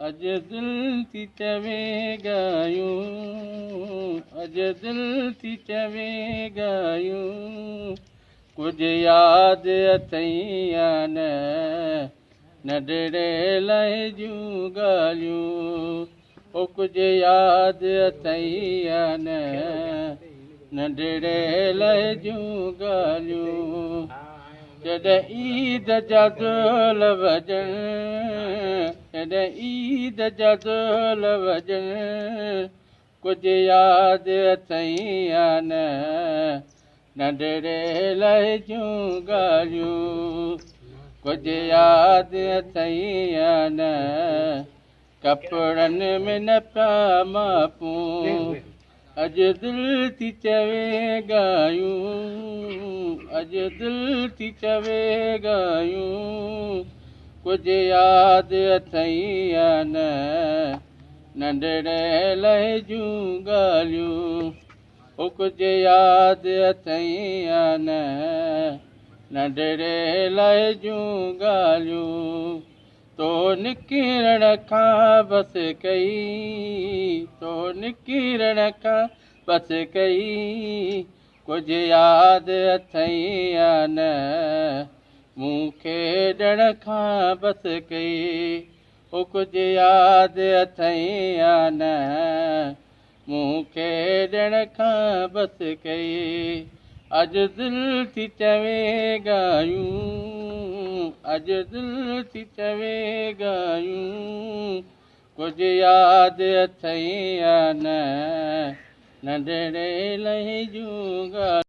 अज दिल थी चवे ॻायूं, अज दिल थी चवे ॻायूं, कुझु यादि अथई या न नंढड़े लाइ जूं ॻाल्हियूं, ओ कुझु यादि अथई या न नंढड़े लाइ जूं ॻाल्हियूं। जॾहिं ईद जा ढोल वॼनि, जॾहिं ईद जा ढोल वॼनि, कुझु यादि अथई या न नंढड़े लाइ जूं ॻाल्हियूं, कुझु यादि अथई या न कपिड़नि में न पिया मापूं, अॼु दिलि थी चवे ॻायूं, अॼु दिलि थी चवे ॻायूं, कुझु यादि अथई या न नंढड़े लाइ जूं ॻाल्हियूं, ओ कुझु यादि अथई या न नंढड़े लाइ जूं ॻाल्हियूं। तो निकिरण खां बसि कई, तो निकिरण खां बसि कई, कुझु यादि अथई या न मूं खेॾण खां बसि कई, ओ कुझु यादि अथई या न मूं खेॾण खां बसि कई। अॼु दिलि थी चवे ॻायूं, अॼु दिलि थी चवे ॻायूं, कुझु यादि अथई या न नंढड़े लाइ जूं ॻाल्हियूं।